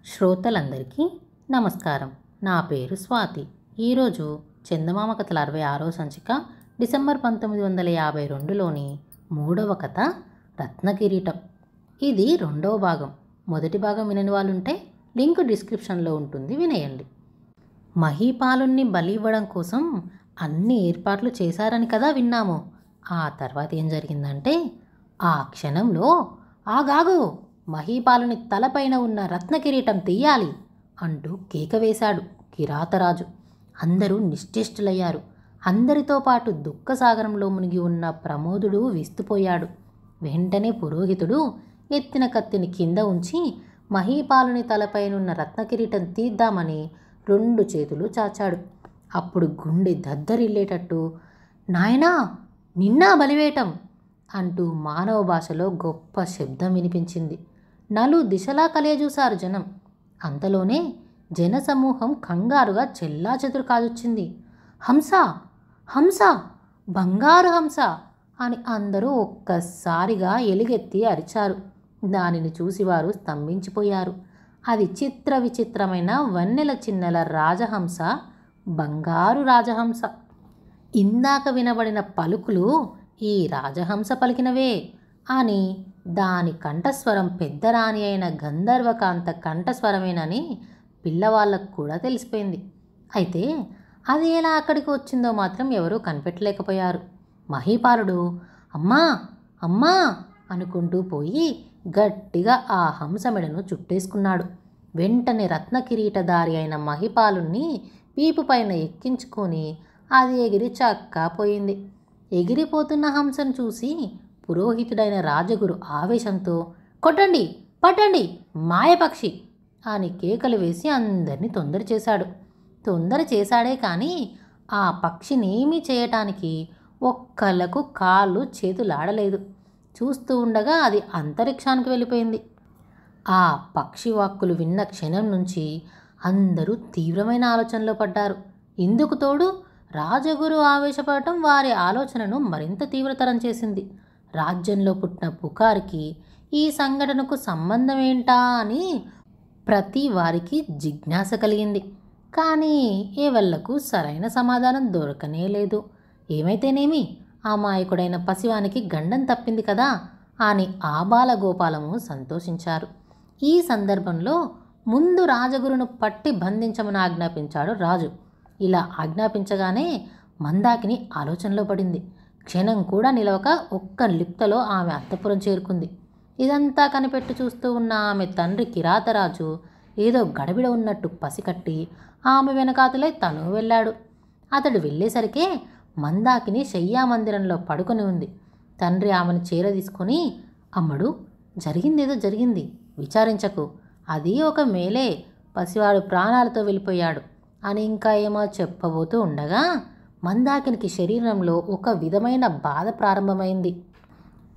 శ్రోతలందరికీ నమస్కారం. నా పేరు స్వాతి. ఈరోజు చందమామ కథల 66వ సంచిక డిసెంబర్ 1952లోని 3వ కథ రత్నకిరీటం. ఇది 2వ భాగం. మొదటి భాగం వినని వాళ్ళుంటే లింక్ డిస్క్రిప్షన్లో ఉంటుంది, వినేయండి. మహీపాలుణ్ణి బలి ఇవ్వడం కోసం అన్ని ఏర్పాట్లు చేశారని కదా విన్నాము. ఆ తర్వాత ఏం జరిగిందంటే, ఆ క్షణంలో ఆగాగు, మహీపాలుని తలపైన ఉన్న రత్నకిరీటం తీయాలి అంటూ కేక వేశాడు కిరాతరాజు. అందరూ నిశ్చేష్టులయ్యారు. అందరితో పాటు దుఃఖసాగరంలో మునిగి ఉన్న ప్రమోదుడు విస్తుపోయాడు. వెంటనే పురోహితుడు ఎత్తిన కత్తిని కింద ఉంచి మహీపాలుని తలపైనున్న రత్నకిరీటం తీద్దామని 2 చేతులు చాచాడు. అప్పుడు గుండె దద్దరిల్లేటట్టు, నాయనా నిన్నా బలివేయటం అంటూ మానవ భాషలో గొప్ప శబ్దం వినిపించింది. నలు దిశలా కలియజూశారు జనం. అంతలోనే జనసమూహం కంగారుగా చెల్లాచెదురు కాజొచ్చింది. హంస, హంస, బంగారు హంస అని అందరూ ఒక్కసారిగా ఎలుగెత్తి అరిచారు. దానిని చూసి వారు స్తంభించిపోయారు. అది చిత్ర విచిత్రమైన వన్నెల చిన్నెల రాజహంస, బంగారు రాజహంస. ఇందాక వినబడిన పలుకులు ఈ రాజహంస పలికినవే అని, దాని కంఠస్వరం పెద్దరాణి అయిన గంధర్వకాంత కంఠస్వరమేనని పిల్లవాళ్ళకు కూడా తెలిసిపోయింది. అయితే అది ఎలా అక్కడికి వచ్చిందో మాత్రం ఎవరూ కనిపెట్టలేకపోయారు. మహీపాలుడు అమ్మా అమ్మా అనుకుంటూ పోయి గట్టిగా ఆ హంస మెడను చుట్టేసుకున్నాడు. వెంటనే రత్నకిరీటధారి అయిన మహిపాలుణ్ణి వీపు పైన ఎక్కించుకొని అది ఎగిరి చక్కా పోయింది. ఎగిరిపోతున్న హంసను చూసి పురోహితుడైన రాజగురు ఆవేశంతో కొట్టండి, పట్టండి, మాయపక్షి అని కేకలు వేసి అందరినీ తొందర చేశాడు. తొందర చేశాడే కానీ ఆ పక్షినేమీ చేయటానికి ఒక్కళ్ళకు కాళ్ళు చేతులాడలేదు. చూస్తూ ఉండగా అది అంతరిక్షానికి వెళ్ళిపోయింది. ఆ పక్షి వాక్కులు విన్న క్షణం నుంచి అందరూ తీవ్రమైన ఆలోచనలో పడ్డారు. ఇందుకు తోడు రాజగురు ఆవేశపడటం వారి ఆలోచనను మరింత తీవ్రతరం చేసింది. రాజ్యంలో పుట్టిన పుకారికి ఈ సంఘటనకు సంబంధం ఏంటా అని ప్రతి వారికి జిజ్ఞాస కలిగింది. కానీ ఏవళ్లకు సరైన సమాధానం దొరకనే లేదు. ఏమైతేనేమి అమాయకుడైన పసివానికి గండం తప్పింది కదా అని ఆబాలగోపాలము సంతోషించారు. ఈ సందర్భంలో ముందు రాజగురును పట్టి బంధించమని ఆజ్ఞాపించాడు రాజు. ఇలా ఆజ్ఞాపించగానే మందాకిని ఆలోచనలో పడింది. క్షణం కూడా నిలవక ఒక్క లిప్తలో ఆమె అంతఃపురం చేరుకుంది. ఇదంతా కనిపెట్టి చూస్తూ ఉన్న ఆమె తండ్రి కిరాతరాజు ఏదో గడబిడ ఉన్నట్టు పసికట్టి ఆమె వెనకాతలే తను వెళ్ళాడు. అతడు వెళ్ళేసరికే మందాకిని శయ్యామందిరంలో పడుకొని ఉంది. తండ్రి ఆమెను చేరదీసుకొని, అమ్మడు, జరిగిందేదో జరిగింది, విచారించకు, అది ఒక మేలే, పసివాడు ప్రాణాలతో వెళ్ళిపోయాడు అని ఇంకా ఏమో చెప్పబోతూ ఉండగా మందాకినికి శరీరంలో ఒక విధమైన బాధ ప్రారంభమైంది.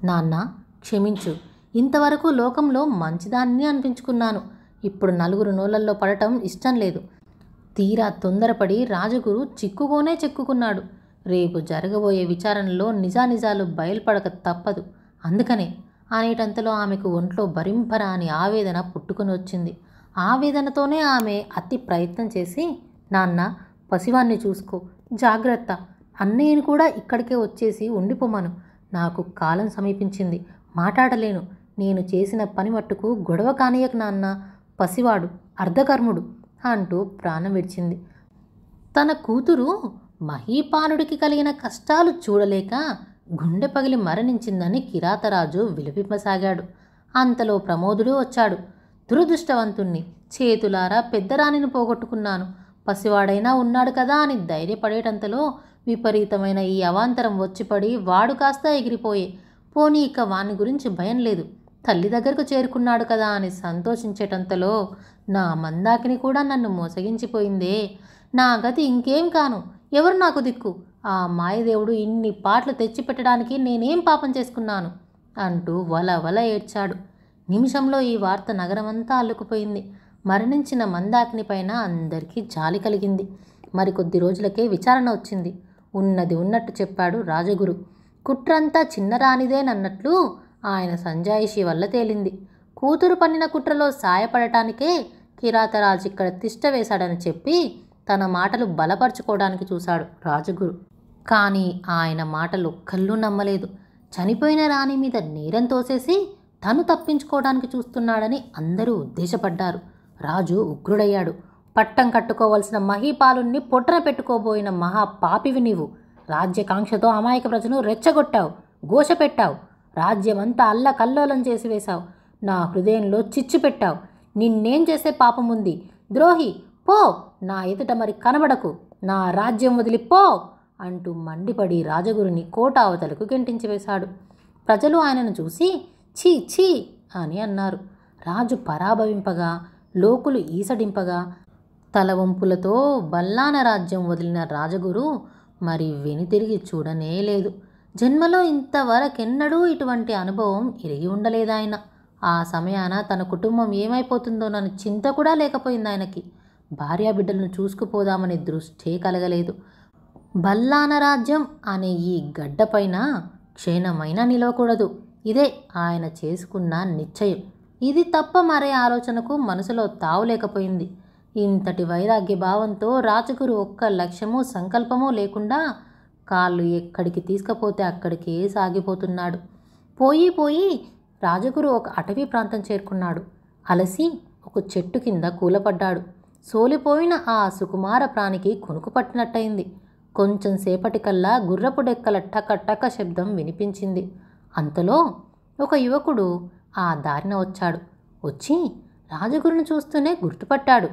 నాన్న క్షమించు, ఇంతవరకు లోకంలో మంచిదాన్ని అనిపించుకున్నాను. ఇప్పుడు నలుగురు నోళ్ళల్లో పడటం ఇష్టం లేదు. తీరా తొందరపడి రాజగురు చిక్కుకున్నాడు. రేపు జరగబోయే విచారణలో నిజానిజాలు బయలుపడక తప్పదు. అందుకనే అనేటంతలో ఆమెకు ఒంట్లో భరింపరాని ఆవేదన పుట్టుకొని వచ్చింది. ఆవేదనతోనే ఆమె అతి ప్రయత్నం చేసి, నాన్న పసివాన్ని చూసుకో, జాగ్రత్త, అన్నయ్యను కూడా ఇక్కడికే వచ్చేసి ఉండిపోమను. నాకు కాలం సమీపించింది, మాట్లాడలేను. నేను చేసిన పని మట్టుకు గొడవ కానీయకు నాన్న, పసివాడు అర్ధకర్ముడు అంటూ ప్రాణం విడిచింది. తన కూతురు మహీపాలుడికి కలిగిన కష్టాలు చూడలేక గుండె పగిలి మరణించిందని కిరాతరాజు విలపింపసాగాడు. అంతలో ప్రమోదుడు వచ్చాడు. దురదృష్టవంతుణ్ణి, చేతులారా పెద్దరాణిని పోగొట్టుకున్నాను, పసివాడైనా ఉన్నాడు కదా అని ధైర్యపడేటంతలో విపరీతమైన ఈ అవాంతరం వచ్చిపడి వాడు కాస్త ఎగిరిపోయే, పోనీ ఇక వాని గురించి భయం లేదు, తల్లి దగ్గరకు చేరుకున్నాడు కదా అని సంతోషించేటంతలో నా మందాకిని కూడా నన్ను మోసగించిపోయిందే. నా గతి ఇంకేం కాను, ఎవరు నాకు దిక్కు? ఆ మాయదేవుడు ఇన్ని పాటలు తెచ్చిపెట్టడానికి నేనేం పాపం చేసుకున్నాను అంటూ వల ఏడ్చాడు. నిమిషంలో ఈ వార్త నగరమంతా అల్లుకుపోయింది. మరణించిన మందాకిని పైన అందరికీ జాలి కలిగింది. మరికొద్ది రోజులకే విచారణ వచ్చింది. ఉన్నది ఉన్నట్టు చెప్పాడు రాజగురు. కుట్రంతా చిన్నరానిదేనన్నట్లు ఆయన సంజాయిషి వల్ల తేలింది. కూతురు పన్నిన కుట్రలో సాయపడటానికే కిరాతరాజు ఇక్కడ తిష్ట వేశాడని చెప్పి తన మాటలు బలపరుచుకోవడానికి చూశాడు రాజగురు. కానీ ఆయన మాటలు ఒక్కళ్ళూ నమ్మలేదు. చనిపోయిన రాణి మీద నేరం తోసేసి తను తప్పించుకోవడానికి చూస్తున్నాడని అందరూ ఉద్దేశపడ్డారు. రాజు ఉగ్రుడయ్యాడు. పట్టం కట్టుకోవలసిన మహీపాలుణ్ణి పొట్టన పెట్టుకోబోయిన మహాపాపివి నీవు. రాజ్యకాంక్షతో అమాయక ప్రజను రెచ్చగొట్టావు, ఘోషపెట్టావు. రాజ్యమంతా అల్లకల్లోలం చేసి వేశావు. నా హృదయంలో చిచ్చు పెట్టావు. నిన్నేం చేసే పాపముంది? ద్రోహి, పో! నా ఎదుట మరి కనబడకు. నా రాజ్యం వదిలిపో అంటూ మండిపడి రాజగురుని కోట అవతలకు గెంటించి వేశాడు. ప్రజలు ఆయనను చూసి ఛీ ఛీ అని అన్నారు. రాజు పరాభవింపగా, లోకులు ఈసడింపగా తలవంపులతో బల్లాన రాజ్యం వదిలిన రాజగురు మరి వెనుతిరిగి చూడనే లేదు. జన్మలో ఇంతవరకెన్నడూ ఇటువంటి అనుభవం ఎరిగి ఉండలేదాయన. ఆ సమయాన తన కుటుంబం ఏమైపోతుందోనని చింత కూడా లేకపోయింది ఆయనకి. భార్యాబిడ్డలను చూసుకుపోదామనే దృష్టే కలగలేదు. బల్లాన రాజ్యం అనే ఈ గడ్డపైన క్షీణమైనా నిలవకూడదు. ఇదే ఆయన చేసుకున్న నిశ్చయం. ఇది తప్ప మరే ఆలోచనకు మనసులో తావులేకపోయింది. ఇంతటి వైరాగ్య భావంతో రాజగురు ఒక్క లక్ష్యమూ సంకల్పమూ లేకుండా కాళ్ళు ఎక్కడికి తీసుకుపోతే అక్కడికే సాగిపోతున్నాడు. పోయి పోయి రాజగురు ఒక అటవీ ప్రాంతం చేరుకున్నాడు. అలసి ఒక చెట్టు కింద కూలపడ్డాడు. సోలిపోయిన ఆ సుకుమార ప్రాణికి కునుకు పట్టినట్టయింది. కొంచెం సేపటికల్లా గుర్రపు డెక్కల టక టక శబ్దం వినిపించింది. అంతలో ఒక యువకుడు ఆ దారిన వచ్చాడు. వచ్చి రాజగురుని చూస్తూనే గుర్తుపట్టాడు.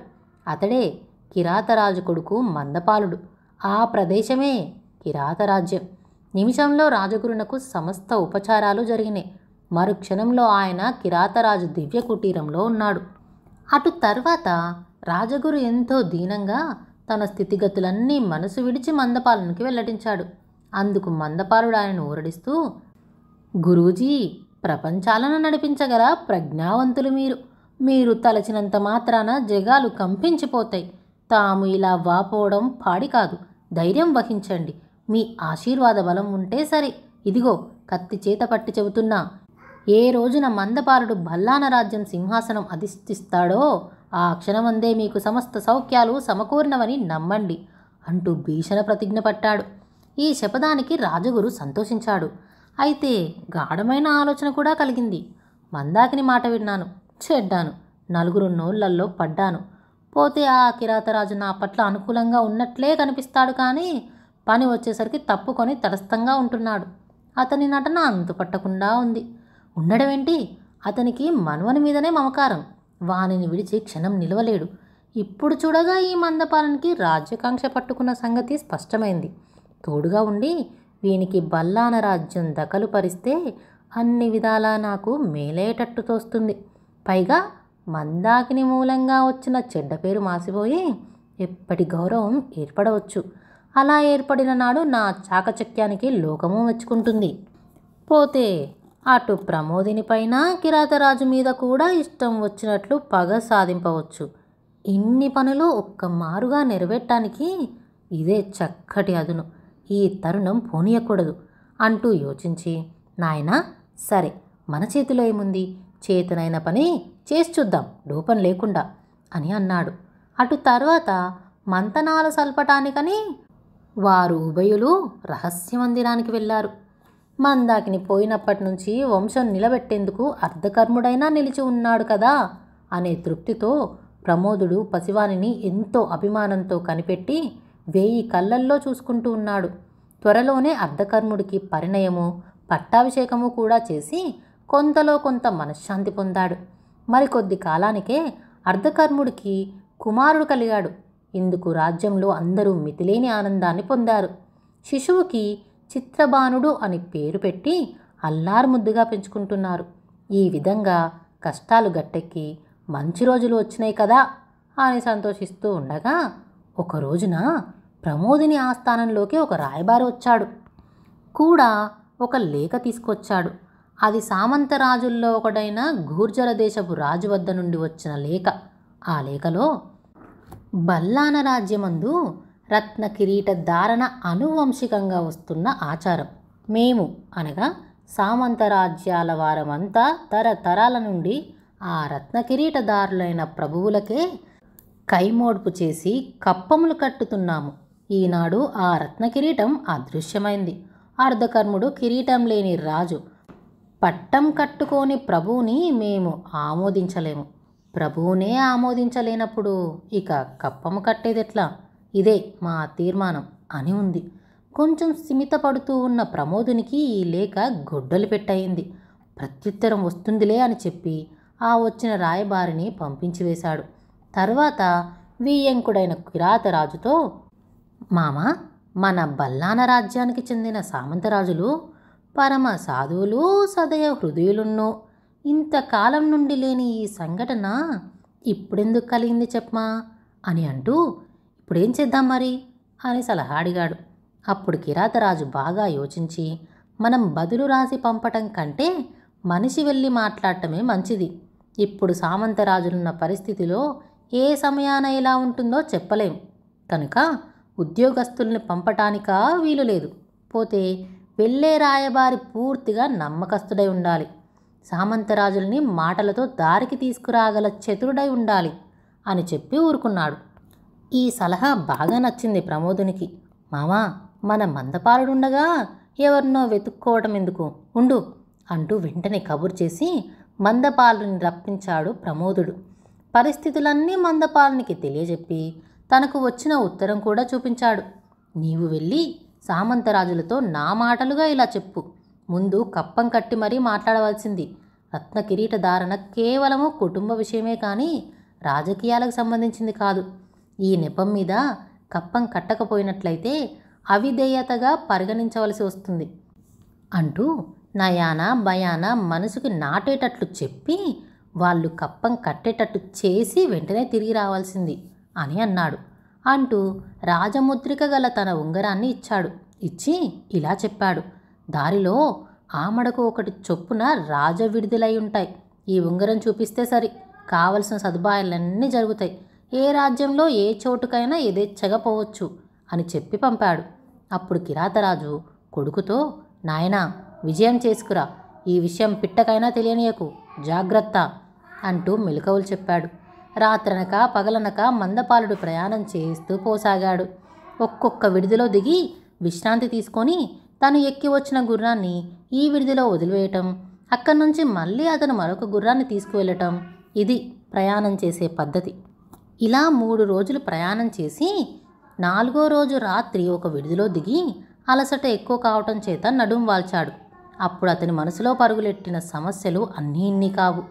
అతడే కిరాతరాజు కొడుకు మందపాలుడు. ఆ ప్రదేశమే కిరాతరాజ్యం. నిమిషంలో రాజగురునకు సమస్త ఉపచారాలు జరిగినాయి. మరుక్షణంలో ఆయన కిరాతరాజు దివ్య కుటీరంలో ఉన్నాడు. అటు తర్వాత రాజగురు ఎంతో దీనంగా తన స్థితిగతులన్నీ మనసు విడిచి మందపాలునికి వెల్లడించాడు. అందుకు మందపాలుడు ఆయనను ఊరడిస్తూ, గురూజీ, ప్రపంచాలను నడిపించగల ప్రజ్ఞావంతులు మీరు తలచినంత మాత్రాన జగాలు కంపించిపోతాయి. తాము ఇలా వాపోవడం పాడి కాదు. ధైర్యం వహించండి. మీ ఆశీర్వాద బలం ఉంటే సరే. ఇదిగో కత్తి చేత పట్టి చెబుతున్నా, ఏ రోజున మందపాలుడు బల్లాన రాజ్యం సింహాసనం అధిష్ఠిస్తాడో ఆ క్షణమందే మీకు సమస్త సౌఖ్యాలు సమకూరినవని నమ్మండి అంటూ భీషణ ప్రతిజ్ఞ పట్టాడు. ఈ శపథానికి రాజగురు సంతోషించాడు. అయితే గాఢమైన ఆలోచన కూడా కలిగింది. మందాకిని మాట విన్నాను, చెడ్డాను, నలుగురు నోళ్లల్లో పడ్డాను. పోతే ఆ కిరాతరాజు నా పట్ల అనుకూలంగా ఉన్నట్లే కనిపిస్తాడు, కానీ పని వచ్చేసరికి తప్పుకొని తటస్థంగా ఉంటున్నాడు. అతని నటన అంతుపట్టకుండా ఉంది. ఉండడమేంటి, అతనికి మనువని మీదనే మమకారం. వానిని విడిచి క్షణం నిలవలేడు. ఇప్పుడు చూడగా ఈ మందపాలనికి రాజ్యకాంక్ష పట్టుకున్న సంగతి స్పష్టమైంది. తోడుగా ఉండి వీనికి బల్లాన రాజ్యం దఖలు పరిస్తే అన్ని విధాలా నాకు మేలేటట్టు తోస్తుంది. పైగా మందాకిని మూలంగా వచ్చిన చెడ్డ పేరు మాసిపోయి ఎప్పటి గౌరవం ఏర్పడవచ్చు. అలా ఏర్పడిన నాడు నా చాకచక్యానికి లోకము మెచ్చుకుంటుంది. పోతే అటు ప్రమోదిని పైన కిరాతరాజు మీద కూడా ఇష్టం వచ్చినట్లు పగ సాధింపవచ్చు. ఇన్ని పనులు ఒక్క మారుగా నెరవేర్టానికి ఇదే చక్కటి అదును. ఈ తరుణం పోనీయకూడదు అంటూ యోచించి, నాయనా, సరే, మన చేతిలో ఏముంది, చేతనైన పని చేసి చూద్దాం లోపం లేకుండా అని అన్నాడు. అటు తర్వాత మంతనాలు సల్పటానికని వారు ఉభయులు రహస్య మందిరానికి వెళ్ళారు. మందాకిని పోయినప్పటి నుంచి వంశం నిలబెట్టేందుకు అర్ధకర్ముడైనా నిలిచి ఉన్నాడు కదా అనే తృప్తితో ప్రమోదుడు పసివానిని ఎంతో అభిమానంతో కనిపెట్టి 1000 కళ్ళల్లో చూసుకుంటూ ఉన్నాడు. త్వరలోనే అర్ధకర్ముడికి పరిణయము, పట్టాభిషేకము కూడా చేసి కొంతలో కొంత మనశ్శాంతి పొందాడు. మరికొద్ది కాలానికే అర్ధకర్ముడికి కుమారుడు కలిగాడు. ఇందుకు రాజ్యంలో అందరూ మితిలేని ఆనందాన్ని పొందారు. శిశువుకి చిత్రబాణుడు అని పేరు పెట్టి అల్లారు ముద్దుగా పెంచుకుంటున్నారు. ఈ విధంగా కష్టాలు గట్టెక్కి మంచి రోజులు వచ్చినాయి కదా అని సంతోషిస్తూ ఉండగా ఒక రోజున ప్రమోదిని ఆస్థానంలోకి ఒక రాయబారి వచ్చాడు. కూడా ఒక లేఖ తీసుకొచ్చాడు. అది సామంతరాజుల్లో ఒకడైన గూర్జర దేశపు రాజు వద్ద నుండి వచ్చిన లేఖ. ఆ లేఖలో బల్లాన రాజ్యమందు రత్న కిరీట ధారణ అనువంశికంగా వస్తున్న ఆచారం. మేము అనగా సామంత రాజ్యాల వారమంతా తరతరాల నుండి ఆ రత్న కిరీటదారులైన ప్రభువులకే కైమోడ్పు చేసి కప్పములు కట్టుతున్నాము. ఈనాడు ఆ రత్న కిరీటం అదృశ్యమైంది. అర్ధకర్ముడు కిరీటం లేని రాజు. పట్టం కట్టుకోని ప్రభువుని మేము ఆమోదించలేము. ప్రభువునే ఆమోదించలేనప్పుడు ఇక కప్పము కట్టేదెట్లా? ఇదే మా తీర్మానం అని ఉంది. కొంచెం స్థిమితపడుతూ ఉన్న ప్రమోదునికి ఈ లేఖ గొడ్డలి పెట్టయింది. ప్రత్యుత్తరం వస్తుందిలే అని చెప్పి ఆ వచ్చిన రాయబారిని పంపించి వేశాడు. తర్వాత వియ్యంకుడైన కిరాతరాజుతో, మామ, మన బల్లాన రాజ్యానికి చెందిన సామంతరాజులు పరమ సాధువులు, సదయ హృదయులున్నో. ఇంతకాలం నుండి లేని ఈ సంఘటన ఇప్పుడెందుకు కలిగింది చెప్పమా అని అంటూ, ఇప్పుడేం చేద్దాం మరి అని సలహా అడిగాడు. అప్పుడు కిరాతరాజు బాగా యోచించి, మనం బదులు రాసి పంపటం కంటే మనిషి వెళ్ళి మాట్లాడటమే మంచిది. ఇప్పుడు సామంతరాజులున్న పరిస్థితిలో ఏ సమయాన ఎలా ఉంటుందో చెప్పలేం కనుక ఉద్యోగస్తుల్ని పంపటానికా వీలు లేదు. పోతే వెళ్ళే రాయబారి పూర్తిగా నమ్మకస్తుడై ఉండాలి. సామంతరాజుల్ని మాటలతో దారికి తీసుకురాగల చతురుడై ఉండాలి అని చెప్పి ఊరుకున్నాడు. ఈ సలహా బాగా నచ్చింది ప్రమోదునికి. మామా, మన మందపాలుడుండగా ఎవరినో వెతుక్కోవటం ఎందుకు, ఉండు అంటూ వెంటనే కబురు చేసి మందపాలుని రప్పించాడు ప్రమోదుడు. పరిస్థితులన్నీ మందపాలునికి తెలియజెప్పి తనకు వచ్చిన ఉత్తరం కూడా చూపించాడు. నీవు వెళ్ళి సామంతరాజులతో నా మాటలుగా ఇలా చెప్పు. ముందు కప్పం కట్టి మరీ మాట్లాడవలసింది. రత్న కిరీట ధారణ కేవలము కుటుంబ విషయమే కానీ రాజకీయాలకు సంబంధించింది కాదు. ఈ నెపం మీద కప్పం కట్టకపోయినట్లయితే అవిధేయతగా పరిగణించవలసి వస్తుంది అంటూ నయాన భయాన మనసుకు నాటేటట్లు చెప్పి వాళ్ళు కప్పం కట్టేటట్టు చేసి వెంటనే తిరిగి రావాల్సింది అని అన్నాడు. అంటూ రాజముద్రిక గల తన ఉంగరాన్ని ఇచ్చాడు. ఇచ్చి ఇలా చెప్పాడు, దారిలో ఆమడకు ఒకటి చొప్పున రాజ విడుదలై ఉంటాయి. ఈ ఉంగరం చూపిస్తే సరి, కావలసిన సదుపాయాలన్నీ జరుగుతాయి. ఏ రాజ్యంలో ఏ చోటుకైనా యథేచ్ఛగా పోవచ్చు అని చెప్పి పంపాడు. అప్పుడు కిరాతరాజు కొడుకుతో, నాయనా, విజయం చేసుకురా, ఈ విషయం పిట్టకైనా తెలియనీయకు, జాగ్రత్త అంటూ మెలకువలు చెప్పాడు. రాత్రనక పగలనక మందపాలుడు ప్రయాణం చేస్తూ పోసాగాడు. ఒక్కొక్క విడిదిలో దిగి విశ్రాంతి తీసుకొని తను ఎక్కి వచ్చిన గుర్రాన్ని ఈ విడిదిలో వదిలివేయటం, అక్కడి నుంచి మళ్ళీ అతను మరొక గుర్రాన్ని తీసుకువెళ్ళటం, ఇది ప్రయాణం చేసే పద్ధతి. ఇలా 3 రోజులు ప్రయాణం చేసి 4వ రోజు రాత్రి ఒక విడిదిలో దిగి అలసట ఎక్కువ కావటం చేత నడుం వాల్చాడు. అప్పుడు అతని మనసులో పరుగులెట్టిన సమస్యలు అన్నీ ఇన్ని కావు.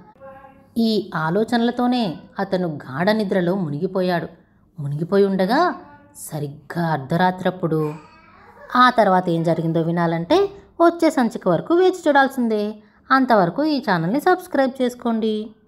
ఈ ఆలోచనలతోనే అతను గాఢ నిద్రలో మునిగిపోయాడు. మునిగిపోయి ఉండగా సరిగ్గా అర్ధరాత్రప్పుడు, ఆ తర్వాత ఏం జరిగిందో వినాలంటే వచ్చే సంచిక వరకు వేచి చూడాల్సిందే. అంతవరకు ఈ ఛానల్ని సబ్స్క్రైబ్ చేసుకోండి.